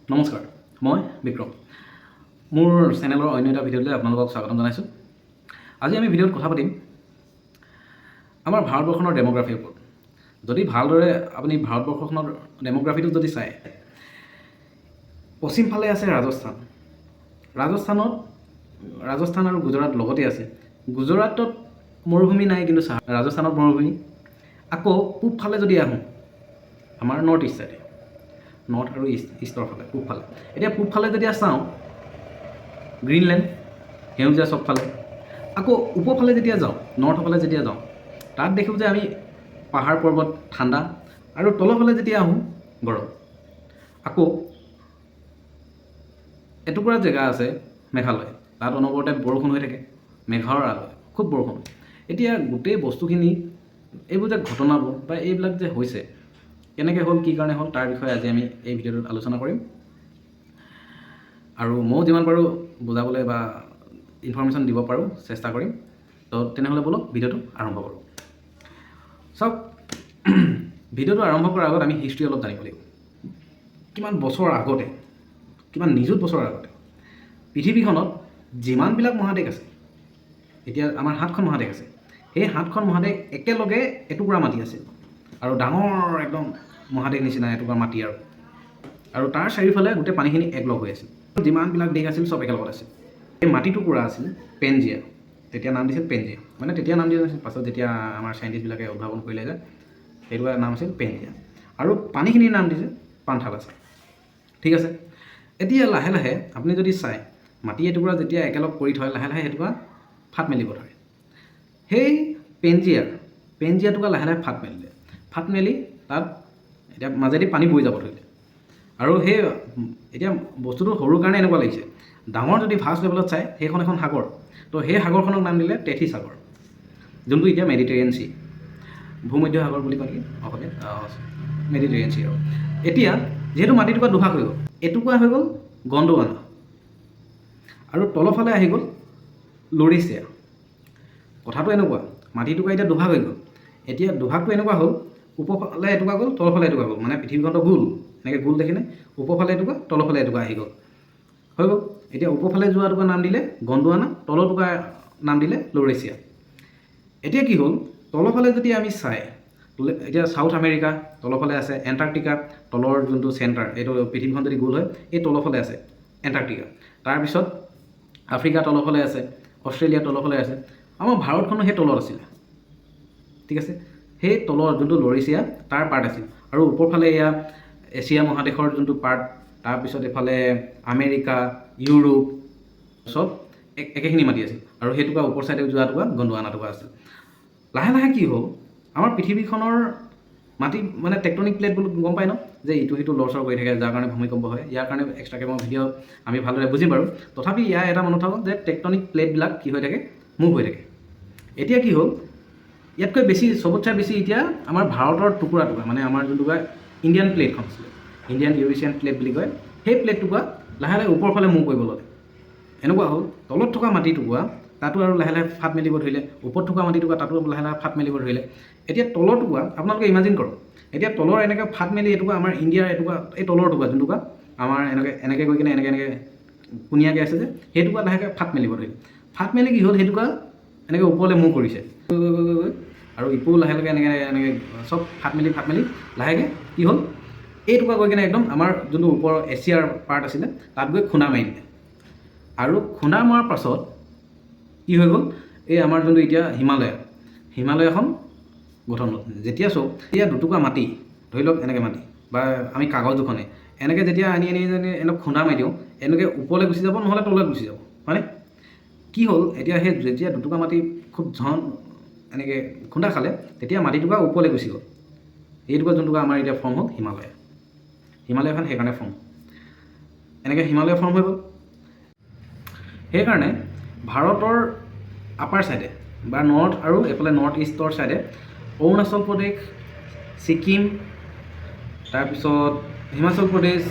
নমস্কাৰ, মই বিক্ৰম। মোৰ চেনেলৰ অন্য এটা ভিডিঅ'লৈ আপোনালোকক স্বাগতম জনাইছোঁ। আজি আমি ভিডিঅ'ত কথা পাতিম আমাৰ ভাৰতবৰ্ষৰ ডেম'গ্ৰাফিৰ ওপৰত। যদি ভালদৰে আপুনি ভাৰতবৰ্ষখনৰ ডেম'গ্ৰাফিটো যদি চায়, পশ্চিম ফালে আছে ৰাজস্থান আৰু গুজৰাট লগতে আছে। গুজৰাটত মৰুভূমি নাই, কিন্তু ৰাজস্থানত মৰুভূমি। আকৌ পূব ফালে যদি আহোঁ, আমাৰ নৰ্থ ইষ্ট চাইডে, নৰ্থ আৰু ইষ্টৰ ফালে, পূব ফালে। এতিয়া পূব ফালে যেতিয়া চাওঁ, গ্ৰীণলেণ্ড, সেউজীয়া চবফালে। আকৌ ওপৰফালে যেতিয়া যাওঁ, নৰ্থৰ ফালে যেতিয়া যাওঁ, তাত দেখোঁ যে আমি পাহাৰ পৰ্বত ঠাণ্ডা, আৰু তলৰফালে যেতিয়া আহোঁ গৰম। আকৌ এটুকুৰা জেগা আছে মেঘালয়, তাত অনবৰতে বৰষুণ হৈ থাকে, মেঘৰ আলয়, খুব বৰষুণ। এতিয়া গোটেই বস্তুখিনি, এইবোৰ যে ঘটনাবোৰ বা এইবিলাক যে হৈছে, কেনেকৈ হ'ল, কি কাৰণে হ'ল, তাৰ বিষয়ে আজি আমি এই ভিডিঅ'টোত আলোচনা কৰিম। আৰু ময়ো যিমান পাৰোঁ বুজাবলৈ বা ইনফৰ্মেশ্যন দিব পাৰোঁ চেষ্টা কৰিম। তো তেনেহ'লে ব'লক ভিডিঅ'টো আৰম্ভ কৰোঁ। চাওক, ভিডিঅ'টো আৰম্ভ কৰাৰ আগত আমি হিষ্ট্ৰী অলপ জানিব লাগিব। কিমান বছৰ আগতে, কিমান নিযুত বছৰ আগতে পৃথিৱীখনত যিমানবিলাক মহাদেশ আছে, এতিয়া আমাৰ 7খন মহাদেশ আছে, সেই 7খন মহাদেশ একেলগে এটুকুৰা মাটি আছিল, আৰু ডাঙৰ একদম মহাদেশ নিচিনা এটুকুৰা মাটি। আৰু তাৰ চাৰিওফালে গোটেই পানীখিনি একলগ হৈ আছিল। যিমানবিলাক দেশ আছিল চব একেলগত আছিল। এই মাটিটুকুৰা আছিল পেনজিয়া। তেতিয়া নাম দিছিল পেনজিয়া, মানে তেতিয়া নাম দিয়া নাছিল, পাছত যেতিয়া আমাৰ চাইণ্টিষ্টবিলাকে উদ্ভাৱন কৰিলে যে সেইটো নাম আছিল পেনজিয়া। আৰু পানীখিনিৰ নাম দিছে পান্থালাছা। ঠিক আছে। এতিয়া লাহে লাহে আপুনি যদি চায়, মাটি এটুকুৰা যেতিয়া একেলগ কৰি থয়, লাহে লাহে সেইটুকুৰা ফাট মেলিব ধৰে। সেই পেনজিয়াটুকুৰা লাহে লাহে ফাট মেলি তাত এতিয়া মাজেদি পানী বৈ যাব ধৰিলে। আৰু সেই এতিয়া বস্তুটো সৰুৰ কাৰণে এনেকুৱা লাগিছে, ডাঙৰ যদি ভাষ্ট লেভেলত চায়, সেইখন এখন সাগৰ। তো সেই সাগৰখনক নাম দিলে তেথী সাগৰ, যোনটো এতিয়া মেডিটেৰিয়ান চি, ভূমধ্য সাগৰ বুলি কয় নেকি অসমীয়া, মেডিটেৰিয়ান চি। আৰু এতিয়া যিহেতু মাটিটুকুৰা দুভাগ হৈ গ'ল, এটুকুৰা হৈ গ'ল গণ্ডৱানা, আৰু তলৰফালে আহি গ'ল লৰিচিয়া। কথাটো এনেকুৱা, মাটিটুকুৰা এতিয়া দুভাগ হৈ গ'ল। এতিয়া দুভাগটো এনেকুৱা হ'ল, ওপৰফালে এটুকুৰা গ'ল, তলৰফালে এটুকুৰা গ'ল, মানে পৃথিৱীখনটো গোল, এনেকৈ গোল দেখিনে, ওপৰফালে এটুকুৰা, তলৰফালে এটুকুৰা আহি গ'ল, হৈ গ'ল। এতিয়া ওপৰফালে যোৱা টুকুৰা নাম দিলে গণ্ডৱানা, তলৰ টুকুৰা নাম দিলে লৰেচিয়া। এতিয়া কি হ'ল, তলৰফালে যদি আমি চাই, এতিয়া চাউথ আমেৰিকা তলৰফালে আছে, এণ্টাৰ্কটিকা তলৰ যোনটো চেণ্টাৰ, এইটো পৃথিৱীখন যদি গোল হয়, এই তলৰফালে আছে এণ্টাৰ্কটিকা। তাৰপিছত আফ্ৰিকা তলৰফালে আছে, অষ্ট্ৰেলিয়া তলৰফালে আছে, আমাৰ ভাৰতখনো সেই তলত আছিলে। ঠিক আছে। সেই তলৰ যোনটো লৰেচিয়া তাৰ পাৰ্ট আছিল, আৰু ওপৰফালে এয়া এছিয়া মহাদেশৰ যোনটো পাৰ্ট, তাৰপিছত এইফালে আমেৰিকা, ইউৰোপ, চব একেখিনি মাটি আছিল। আৰু সেইটুকুৰা ওপৰ চাইডে যোৱাটুকুৰা গণ্ডৱানাটুকুৰা আছিল। লাহে লাহে কি হ'ল, আমাৰ পৃথিৱীখনৰ মাটি মানে টেকটনিক প্লেট বুলি গম পায় ন, যে ইটো সিটো লৰচৰ কৰি থাকে, যাৰ কাৰণে ভূমিকম্প হয়। ইয়াৰ কাৰণে এক্সট্ৰাকৈ মই ভিডিঅ' আমি ভালদৰে বুজিম বাৰু। তথাপি ইয়াৰ এটা মনত থাকক যে টেকটনিক প্লেটবিলাক কি হৈ থাকে, মুভ হৈ থাকে। এতিয়া কি হ'ল, ইয়াতকৈ বেছি, চবতচে বেছি এতিয়া আমাৰ ভাৰতৰ টুকুৰা, মানে আমাৰ যোনটুকুৰা ইণ্ডিয়ান প্লেটখন আছিলে, ইণ্ডিয়ান ইউৰেছিয়ান প্লেট বুলি কয়, সেই প্লেটটুকুৰা লাহে লাহে ওপৰফালে মুভ কৰিব ল'লে। এনেকুৱা হ'ল, তলত থকা মাটিটুকুৰা তাতো আৰু লাহে লাহে ফাট মেলিব ধৰিলে, ওপৰত থকা মাটিটুকুৰা তাতো লাহে লাহে ফাট মেলিব ধৰিলে। এতিয়া তলৰ টুকুৰা আপোনালোকে ইমাজিন কৰক, এতিয়া তলৰ এনেকৈ ফাট মেলি এটুকুৰা আমাৰ ইণ্ডিয়াৰ এটুকুৰা, এই তলৰ টুকুৰা যোনটুকুৰা আমাৰ এনেকৈ গৈ কিনে এনেকৈ কুনিয়াকৈ আছে যে, সেইটুকুৰা লাহেকৈ ফাট মেলিব ধৰিলে। ফাট মেলি কি হ'ল, সেইটুকুৰা এনেকৈ ওপৰলৈ মুভ কৰিছে, আৰু ইটোও লাহে লাহে এনেকৈ চব ফাট মেলি লাহেকৈ কি হ'ল, এইটুকুৰা গৈ কিনে একদম আমাৰ যোনটো ওপৰৰ এছিয়াৰ পাৰ্ট আছিলে, তাত গৈ খুন্দা মাৰি দিলে। আৰু খুন্দা মৰাৰ পাছত কি হৈ গ'ল, এই আমাৰ যোনটো এতিয়া হিমালয়খন গঠন হ'ল। যেতিয়া চাওক, এতিয়া দুটুকুৰা মাটি, ধৰি লওক এনেকৈ মাটি, বা আমি কাগজ দুখনে এনেকৈ যেতিয়া আনি এনেকৈ খুন্দা মাৰি দিওঁ, এনেকৈ ওপৰলৈ গুচি যাব, নহ'লে তললৈ গুচি যাব, হয়নে? কি হ'ল, এতিয়া সেই যেতিয়া দুটুকুৰা মাটি খুব এনেকৈ খুন্দা খালে, তেতিয়া মাটিটুকুৰা ওপৰলৈ গুচি গ'ল। এইটুকুৰা যোনটুকুৰা আমাৰ এতিয়া ফৰ্ম হ'ল হিমালয়খন, সেইকাৰণে ফৰ্ম এনেকৈ হিমালয় ফৰ্ম হৈ গ'ল। সেইকাৰণে ভাৰতৰ আপাৰ ছাইডে বা নৰ্থ আৰু এইফালে নৰ্থ ইষ্টৰ ছাইডে অৰুণাচল প্ৰদেশ, ছিকিম, তাৰপিছত হিমাচল প্ৰদেশ,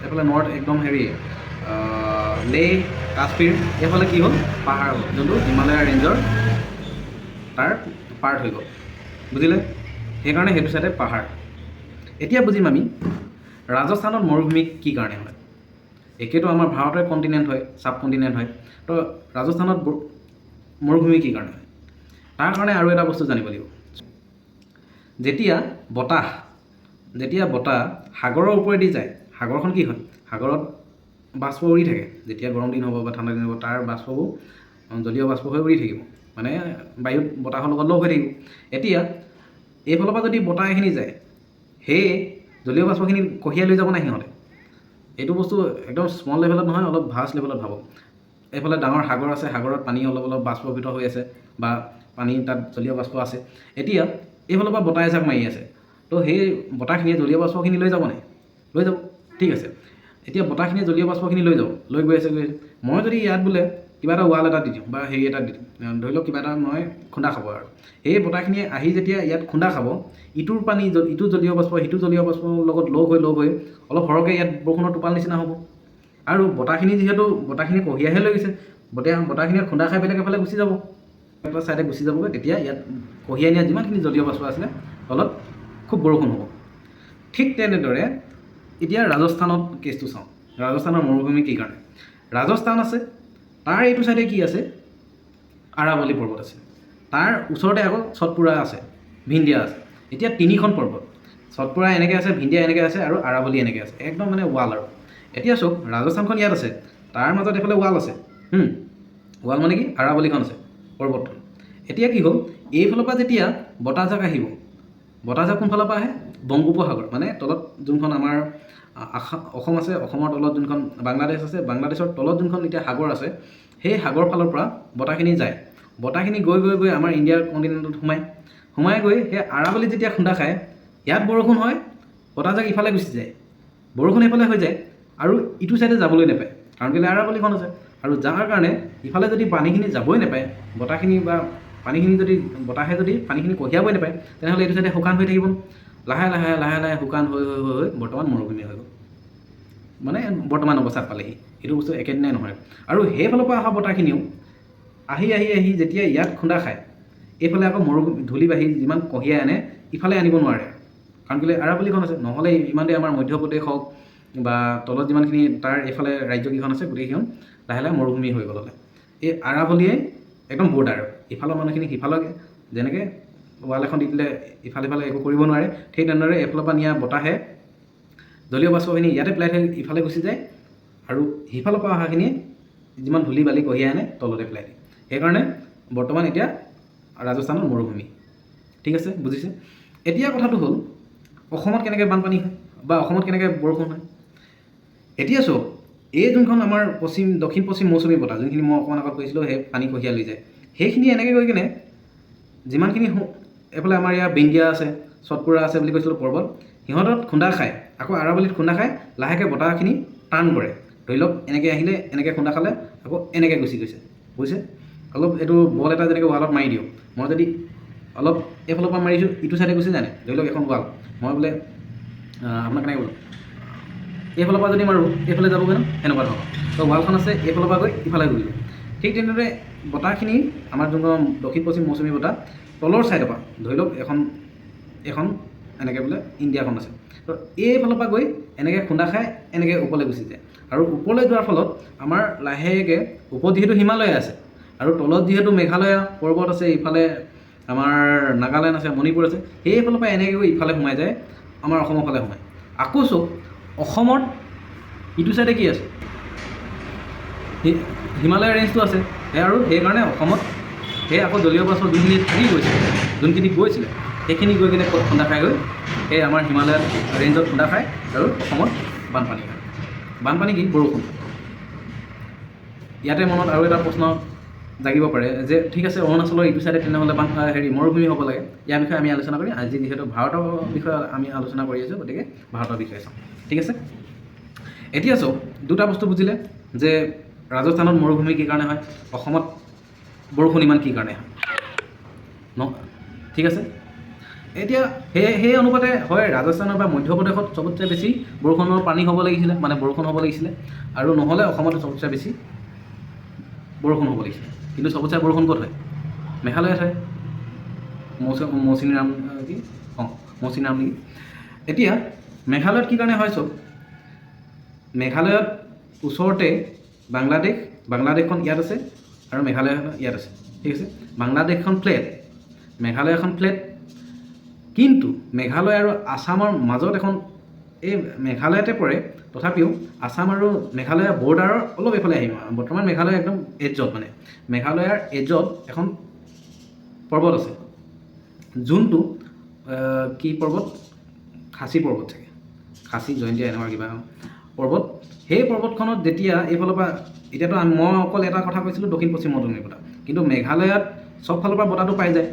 এইফালে নৰ্থ একদম লেহ, কাশ্মীৰ, এইফালে কি হ'ল, পাহাৰ হ'ল, যোনটো হিমালয়া ৰেঞ্জৰ তাৰ পাৰ্ট হৈ গ'ল, বুজিলে? সেইকাৰণে সেইটো চাইডে পাহাৰ। এতিয়া বুজিম আমি ৰাজস্থানত মৰুভূমি কি কাৰণে হয়। একেতো আমাৰ ভাৰতৰ কণ্টিনেণ্ট হয়, ছাব কণ্টিনেণ্ট হয়। তো ৰাজস্থানত মৰুভূমি কি কাৰণে হয়? তাৰ কাৰণে আৰু এটা বস্তু জানিব লাগিব। যেতিয়া বতাহ সাগৰৰ ওপৰেদি যায়, সাগৰখন কি হয়? সাগৰত বাষ্প উৰি থাকে। যেতিয়া গৰম দিন হ'ব বা ঠাণ্ডা দিন হ'ব, তাৰ বাষ্পবোৰ জলীয় বাষ্প হৈ উৰি থাকিব, মানে বায়ুত বতাহৰ লগত লগ হৈ থাকিব। এতিয়া এইফালৰ পৰা যদি বতাহ এখিনি যায়, সেই জলীয় বাষ্পখিনি কঢ়িয়াই লৈ যাব নাই সিহঁতে? এইটো বস্তু একদম স্মল লেভেলত নহয়, অলপ ভাষ্ট লেভেলত ভাবক। এইফালে ডাঙৰ সাগৰ আছে, সাগৰত পানী অলপ বাষ্পীভূত হৈ আছে বা পানী তাত জলীয় বাষ্প আছে। এতিয়া এইফালৰ পৰা বতাহ এজাক মাৰি আছে, তো সেই বতাহখিনিয়ে জলীয় বাষ্পখিনি লৈ যাব নাই? লৈ যাব, ঠিক আছে। এতিয়া বতাহখিনিয়ে জলীয় বাষ্পখিনি লৈ যাব, লৈ গৈ আছে। মই যদি ইয়াত বোলে কিবা এটা ৱাল এটা দি দিওঁ বা হেৰি এটা দি দিওঁ, ধৰি লওক কিবা এটা মই খুন্দা খাব, আৰু সেই বতাহখিনিয়ে আহি যেতিয়া ইয়াত খুন্দা খাব, ইটোৰ পানী ইটো জলীয় বাষ্প সিটো জলীয় বাষ্পৰ লগত লগ হৈ অলপ সৰহকৈ ইয়াত বৰষুণৰ টোপাল নিচিনা হ'ব। আৰু বতাহখিনি কঢ়িয়াইহে লৈ গৈছে, বতাহখিনিয়ে খুন্দা খাই বেলেগ এফালে গুচি যাব, এটা ছাইডে গুচি যাবগৈ। তেতিয়া ইয়াত কঢ়িয়াই নিয়া যিমানখিনি জলীয় বাষ্প আছিলে তলত খুব বৰষুণ হ'ব। ঠিক তেনেদৰে এতিয়া ৰাজস্থানত কেছটো চাওঁ। ৰাজস্থানৰ মৰুভূমি কি কাৰণে? ৰাজস্থান আছে, তাৰ এইটো ছাইডে কি আছে? আৰাৱলী পৰ্বত আছে। তাৰ ওচৰতে আকৌ ছটপুৰা আছে, ভিন্ধিয়া আছে। এতিয়া তিনিখন পৰ্বত, ছটপুৰা এনেকৈ আছে, ভিন্ধিয়া এনেকৈ আছে, আৰু আৰাৱলী এনেকৈ আছে, একদম মানে ৱাল। আৰু এতিয়া চাওক, ৰাজস্থানখন ইয়াত আছে, তাৰ মাজত এইফালে ৱাল আছে। ৱাল মানে কি? আৰাৱলীখন আছে, পৰ্বতখন। এতিয়া কি হ'ল, এইফালৰ পৰা যেতিয়া বতাহজাক আহিব, বতাহজাক কোনফালৰ পৰা আহে? বংগোপসাগৰ, মানে তলত যোনখন আমাৰ অসম আছে, অসমৰ তলত যোনখন বাংলাদেশ আছে, বাংলাদেশৰ তলত যোনখন এতিয়া সাগৰ আছে, সেই সাগৰ ফালৰ পৰা বতাহখিনি যায়। বতাহখিনি গৈ আমাৰ ইণ্ডিয়াৰ কণ্টিনেণ্টত সোমাই গৈ সেই আৰাৱলীত যেতিয়া খুন্দা খায়, ইয়াত বৰষুণ হয়, বতাহজাক ইফালে গুচি যায়, বৰষুণ এইফালে হৈ যায়, আৰু ইটো ছাইডে যাবলৈ নাপায়, কাৰণ কেলৈ? আৰাৱলীখন আছে। আৰু যাৰ কাৰণে ইফালে যদি পানীখিনি যাবই নাপায়, বতাহে যদি পানীখিনি কঢ়িয়াবই নাপায়, তেনেহ'লে এইটো ছাইডে শুকান হৈ থাকিব। লাহে লাহে শুকান হৈ বৰ্তমান মৰুভূমি হৈ গ'ল, মানে বৰ্তমান অৱস্থাত পালেহি। এইটো বস্তু একেদিনাই নহয়। আৰু সেইফালৰ পৰা অহা বতাহখিনিও আহি যেতিয়া ইয়াত খুন্দা খায়, এইফালে আকৌ ধূলি বাঢ়ি যিমান কঢ়িয়াই আনে, ইফালে আনিব নোৱাৰে, কাৰণ কেলৈ? আৰাৱলীখন আছে। নহ'লে ইমান আমাৰ মধ্যপ্ৰদেশ হওক বা তলত যিমানখিনি তাৰ এইফালে ৰাজ্যকেইখন আছে, গোটেইকেইখন লাহে মৰুভূমি হৈ গ'ল। এই আৰাৱলীয়ে একদম বৰ্ডাৰ, ইফালৰ মানুহখিনি সিফালকে যেনেকৈ ৱাল এখন দি দিলে ইফালে একো কৰিব নোৱাৰে, ঠিক তেনেদৰে এইফালৰ পৰা নিয়া বতাহে জলীয় বাষ্পখিনি ইয়াতে পেলাই থৈ ইফালে গুচি যায়, আৰু সিফালৰ পৰা অহাখিনি যিমান ধূলি বালি কঢ়িয়াই আনে তলতে পেলাই দিয়ে। সেইকাৰণে বৰ্তমান এতিয়া ৰাজস্থানৰ মৰুভূমি। ঠিক আছে, বুজিছে? এতিয়া কথাটো হ'ল, অসমত কেনেকৈ বানপানী হয় বা অসমত কেনেকৈ বৰষুণ হয়? এতিয়া চাওক, এই যোনখন আমাৰ দক্ষিণ পশ্চিম মৌচুমী বতাহ, যোনখিনি মই অকণমান আগত কৈছিলোঁ, সেই পানী কঢ়িয়াই লৈ যায়, সেইখিনি এনেকৈ গৈ কিনে যিমানখিনি এইফালে আমাৰ ইয়াৰ বিন্ধিয়া আছে, ছটপুৰা আছে বুলি কৈছিলোঁ পৰ্বত, সিহঁতত খুন্দা খায়, আকৌ আৰাৱলীত খুন্দা খায়, লাহেকৈ বতাহখিনি টাৰ্ণ কৰে। ধৰি লওক এনেকৈ আহিলে, এনেকৈ খুন্দা খালে, আকৌ এনেকৈ গুচি গৈছে, বুজিছে? অলপ এইটো বল এটা যেনেকৈ ৱালত মাৰি দিওঁ, মই যদি অলপ এইফালৰ পৰা মাৰিছোঁ, ইটো ছাইডে গুচি যায়। ধৰি লওক এখন ৱাল, মই বোলে আপোনাক কেনেকৈ বোলো, এইফালৰ পৰা যদি মাৰোঁ এইফালে যাবগৈ ন, সেনেকুৱা ধৰণৰ। তো ৱালখন আছে, এইফালৰ পৰা গৈ ইফালে গৈ। ঠিক তেনেদৰে বতাহখিনি আমাৰ যোনখন দক্ষিণ পশ্চিম মৌচুমী বতাহ, তলৰ ছাইডৰ পৰা ধৰি লওক এখন এনেকৈ বোলে ইণ্ডিয়াখন আছে, তো এইফালৰ পৰা গৈ এনেকৈ খুন্দা খাই এনেকৈ ওপৰলৈ গুচি যায়। আৰু ওপৰলৈ যোৱাৰ ফলত আমাৰ লাহেকৈ ওপৰত যিহেতু হিমালয় আছে, আৰু তলত যিহেতু মেঘালয় পৰ্বত আছে, ইফালে আমাৰ নাগালেণ্ড আছে, মণিপুৰ আছে, সেইফালৰ পৰা এনেকৈ গৈ ইফালে সোমাই যায়, আমাৰ অসমৰ ফালে সোমায়। আকৌ চাওক, অসমত ইটো ছাইডে কি আছে? হিমালয় ৰেঞ্জটো আছে, আৰু সেইকাৰণে অসমত সেই আকৌ জলীয় বাষ্প যোনখিনি গৈছিলে সেইখিনি গৈ কিনে খুন্দা খাই গৈ সেই আমাৰ হিমালয় ৰেঞ্জত খুন্দা খায়, আৰু অসমত বানপানী হয়। বানপানী কি? বৰষুণ। ইয়াতে মনত আৰু এটা প্ৰশ্ন জাগিব পাৰে যে, ঠিক আছে, অৰুণাচলৰ ইটো ছাইডে তেনেহ'লে মৰুভূমি হ'ব লাগে। ইয়াৰ বিষয়ে আমি আলোচনা কৰিম। আজি যিহেতু ভাৰতৰ বিষয়ে আমি আলোচনা কৰি আছোঁ, গতিকে ভাৰতৰ বিষয়ে চাওঁ। ঠিক আছে, এতিয়া চাওক, দুটা বস্তু বুজিলে যে ৰাজস্থানত মৰুভূমি কি কাৰণে হয়, অসমত বৰষুণ ইমান কি কাৰণে হয় ঠিক আছে। এতিয়া সেই অনুপাতে হয়, ৰাজস্থানৰ বা মধ্যপ্ৰদেশত চবতচে বেছি বৰষুণৰ পানী হ'ব লাগিছিলে, মানে বৰষুণ হ'ব লাগিছিলে, আৰু নহ'লে অসমত চবতচে বেছি বৰষুণ হ'ব লাগিছিলে। কিন্তু চবতচে বৰষুণ ক'ত হয়? মেঘালয়ত হয়, মৌচিনৰাম নেকি। এতিয়া মেঘালয়ত কি কাৰণে হয়? চব মেঘালয়ত ওচৰতে বাংলাদেশখন ইয়াত আছে আৰু মেঘালয়খন ইয়াত আছে, ঠিক আছে। বাংলাদেশখন ফ্লেট, মেঘালয়খন ফ্লেট, কিন্তু মেঘালয় আৰু আছামৰ মাজত এখন এই মেঘালয়তে পৰে, তথাপিও আছাম আৰু মেঘালয়ৰ বৰ্ডাৰৰ অলপ এইফালে আহিম। বৰ্তমান মেঘালয় একদম এজত, মানে মেঘালয়ৰ এজত এখন পৰ্বত আছে, যোনটো কি পৰ্বত, খাচী পৰ্বত চাগে, খাচী জয়ন্তী এনেকুৱা কিবা পৰ্বত। সেই পৰ্বতখনত যেতিয়া এইফালৰ পৰা, এতিয়াতো মই অকল এটা কথা কৈছিলোঁ দক্ষিণ পশ্চিম মৌচুমী বতাহ, কিন্তু মেঘালয়ত চব ফালৰ পৰা বতাহটো পাই যায়,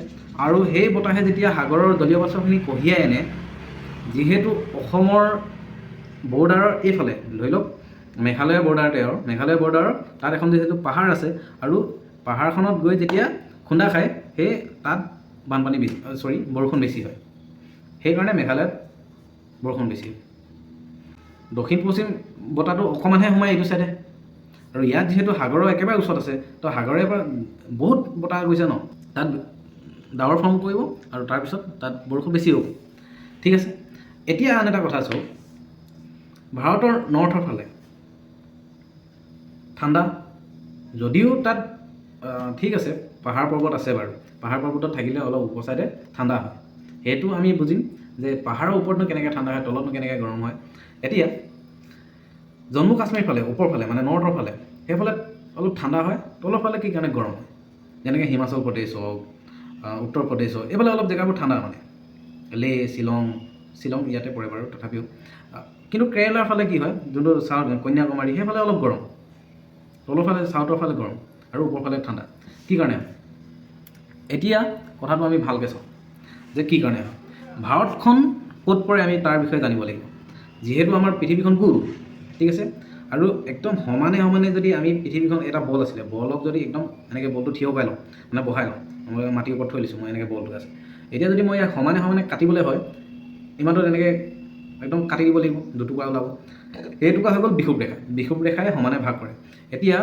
আৰু সেই বতাহে যেতিয়া সাগৰৰ জলীয় বাষ্পখিনি কঢ়িয়াই আনে, যিহেতু অসমৰ বৰ্ডাৰৰ এইফালে ধৰি লওক মেঘালয়ৰ বৰ্ডাৰতে, আৰু মেঘালয়ৰ বৰ্ডাৰৰ তাত এখন যিহেতু পাহাৰ আছে, আৰু পাহাৰখনত গৈ যেতিয়া খুন্দা খায়, সেই তাত বানপানী বেছি, বৰষুণ বেছি হয়, সেইকাৰণে মেঘালয়ত বৰষুণ বেছি হয়। দক্ষিণ পশ্চিম বতাহটো অকণমানহে সোমায় এইটো চাইডে, আৰু ইয়াত যিহেতু সাগৰৰ একেবাৰে ওচৰত আছে, তো সাগৰৰ পৰা বহুত বতাহ গৈছে ন, তাত ডাৱৰ ফৰ্ম কৰিব, আৰু তাৰপিছত তাত বৰষুণ বেছি হ'ব, ঠিক আছে। এতিয়া আন এটা কথা চাওক, ভাৰতৰ নৰ্থৰ ফালে ঠাণ্ডা, যদিও তাত ঠিক আছে পাহাৰ পৰ্বত আছে বাৰু, পাহাৰ পৰ্বতত থাকিলে অলপ ওপৰ চাইডে ঠাণ্ডা হয়, সেইটো আমি বুজিম যে পাহাৰৰ ওপৰতনো কেনেকৈ ঠাণ্ডা হয়, তলতনো কেনেকৈ গৰম হয়। এতিয়া জম্মু কাশ্মীৰ ফালে ওপৰ ফালে, মানে নৰ্থৰ ফালে, সেইফালে অলপ ঠাণ্ডা হয়, তলৰ ফালে কি কাৰণে গৰম হয়, যেনেকৈ হিমাচল প্ৰদেশ হওক, উত্তৰ প্ৰদেশ হওক, এইফালে অলপ জেগাবোৰ ঠাণ্ডা, মানে লে, শ্বিলং ইয়াতে পৰে বাৰু, তথাপিও কিন্তু কেৰেলাৰ ফালে কি হয়, যোনটো চাউথ কন্যাকুমাৰী, সেইফালে অলপ গৰম, তলৰ ফালে চাউথৰ ফালে গৰম, আৰু ওপৰ ফালে ঠাণ্ডা। কি কাৰণে হয়? এতিয়া কথাটো আমি ভালকৈ চাওঁ যে কি কাৰণে হয়। ভাৰতখন ক'ত পৰে আমি তাৰ বিষয়ে জানিব লাগিব, যিহেতু আমাৰ পৃথিৱীখন গোল, ঠিক আছে, আৰু একদম সমানে যদি আমি পৃথিৱীখন এটা বল আছিলে, বলক যদি একদম এনেকৈ বলটো থিয় পাই লওঁ, মানে বহাই লওঁ, মই মাটিৰ ওপৰত থৈ দিছোঁ, মই এনেকৈ বলটো আছে, এতিয়া যদি মই ইয়াক সমানে কাটিবলৈ হয়, ইমানটো এনেকৈ একদম কাটি দিব লাগিব, দুটুকুৰা ওলাব, এই টুকুৰা হৈ গ'ল বিষুৱ ৰেখাই সমানে ভাগ কৰে। এতিয়া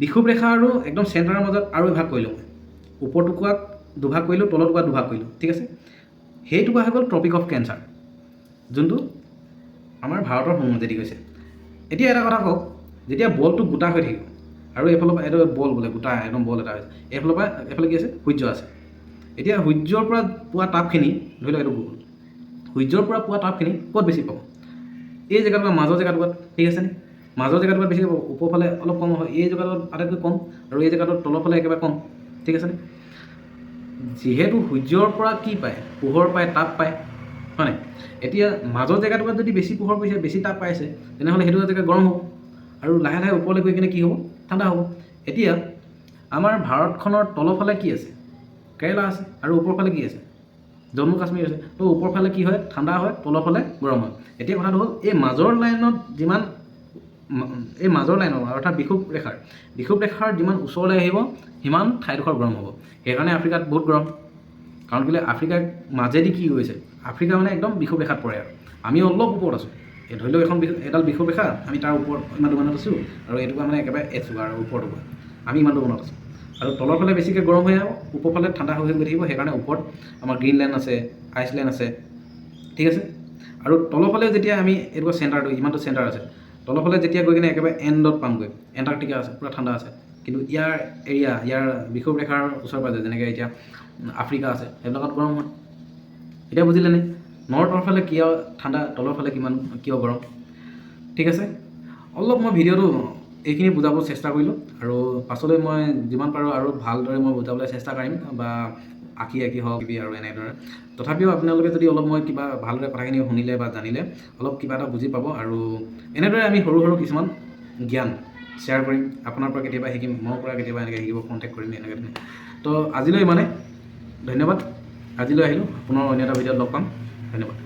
বিষুৱ ৰেখা আৰু একদম চেণ্টাৰৰ মাজত আৰু এভাগ কৰিলোঁ, মই ওপৰ টুকুৰাক দুভাগ কৰিলোঁ, তলৰ টুকুৰা দুভাগ কৰিলোঁ, ঠিক আছে। সেই টুকুৰা হৈ গ'ল ট্ৰপিক অফ কেঞ্চাৰ, যোনটো আমাৰ ভাৰতৰ মাজেদি গৈছে। এতিয়া এটা কথা কওক, যেতিয়া বলটো গোটা হৈ থাকিব, আৰু এইফালৰ পৰা এইটো বল বোলে গোটা একদম বল এটা হৈছে, এইফালৰ পৰা এফালে কি আছে, সূৰ্য আছে। এতিয়া সূৰ্যৰ পৰা পোৱা তাপখিনি, ধৰি লওক এইটো গ'ল, সূৰ্যৰ পৰা পোৱা তাপখিনি ক'ত বেছি পাব? এই জেগাটুকুৰা, মাজৰ জেগাটুকুৰাত, ঠিক আছেনে? মাজৰ জেগাটুকুৰাত বেছি পাব, ওপৰ ফালে অলপ কম হয়, এই জেগাটোত আটাইতকৈ কম, আৰু এই জেগাটোত তলৰ ফালে একেবাৰে কম, ঠিক আছেনে? যিহেতু সূৰ্যৰ পৰা কি পায়, পোহৰ পায়, তাপ পায়, হয় নাই? এতিয়া মাজৰ জেগাটুকুৰাত যদি বেছি পোহৰ পাইছে, বেছি তাপ পাইছে, তেনেহ'লে সেইটো জেগা গৰম হ'ব, আৰু লাহে লাহে ওপৰলৈ গৈ কিনে কি হ'ব, ঠাণ্ডা হ'ব। এতিয়া আমাৰ ভাৰতখনৰ তলৰ ফালে কি আছে, কেৰেলা আছে, আৰু ওপৰ ফালে কি আছে, জম্মু কাশ্মীৰ আছে। তো ওপৰ ফালে কি হয়, ঠাণ্ডা হয়, তলৰ ফালে গৰম হয়। এতিয়া কথাটো হ'ল, এই মাজৰ লাইনত অৰ্থাৎ বিষুৱ ৰেখাৰ যিমান ওচৰলৈ আহিব, সিমান ঠাইডোখৰ গৰম হ'ব। সেইকাৰণে আফ্ৰিকাত বহুত গৰম, কাৰণ কেলৈ, আফ্ৰিকাৰ মাজেদি কি গৈছে, আফ্ৰিকা মানে একদম বিষুৱ ৰেখাত পৰে, আৰু আমি অলপ ওপৰত আছোঁ। এই ধৰি লওক এডাল বিষুৱ ৰেখা, আমি তাৰ ওপৰত ইমানটো মানত আছোঁ, আৰু এইটুকুৰা মানে একেবাৰে এচুকা, আৰু ওপৰটুকুৰা আমি ইমানটো মানত আছোঁ, আৰু তলৰ ফালে বেছিকৈ গৰম হৈ আহিব, ওপৰ ফালে ঠাণ্ডা হৈ গৈ থাকিব। সেইকাৰণে ওপৰত আমাৰ গ্ৰীণলেণ্ড আছে, আইচলেণ্ড আছে, ঠিক আছে। আৰু তলৰ ফালে যেতিয়া আমি এইটো চেণ্টাৰটো, ইমানটো চেণ্টাৰ আছে, তলৰ ফালে যেতিয়া গৈ কিনে একেবাৰে এণ্ডত পামগৈ, এণ্টাৰ্কটিকা আছে, পূৰা ঠাণ্ডা আছে, কিন্তু ইয়াৰ বিষুৱ ৰেখাৰ ওচৰে পাজৰে, যেনেকৈ এতিয়া আফ্ৰিকা আছে, সেইবিলাকত গৰম হয়। এতিয়া বুজিলেনে, নৰ্থৰ ফালে কিয় ঠাণ্ডা, তলৰ ফালে কিয় গৰম, ঠিক আছে। অলপ মই ভিডিঅ'টো এইখিনি বুজাব চেষ্টা কৰিলোঁ, আৰু পাছলৈ মই যিমান পাৰোঁ আৰু ভালদৰে মই বুজাবলৈ চেষ্টা কৰিম, বা আঁকি হওক আৰু এনেদৰে। তথাপিও আপোনালোকে যদি অলপ মই কিবা ভালদৰে কথাখিনি শুনিলে বা জানিলে, অলপ কিবা এটা বুজি পাব, আৰু এনেদৰে আমি সৰু কিছুমান জ্ঞান শ্বেয়াৰ কৰিম, আপোনাৰ পৰা কেতিয়াবা শিকিম, মোৰ পৰা কেতিয়াবা এনেকৈ শিকিব, কণ্টেক্ট কৰিম, এনেকৈ। তো আজিলৈ ইমানে, ধন্যবাদ। আজিলৈ আহিলোঁ, পুনৰ অন্য এটা ভিডিঅ'ত লগ পাম, ধন্যবাদ।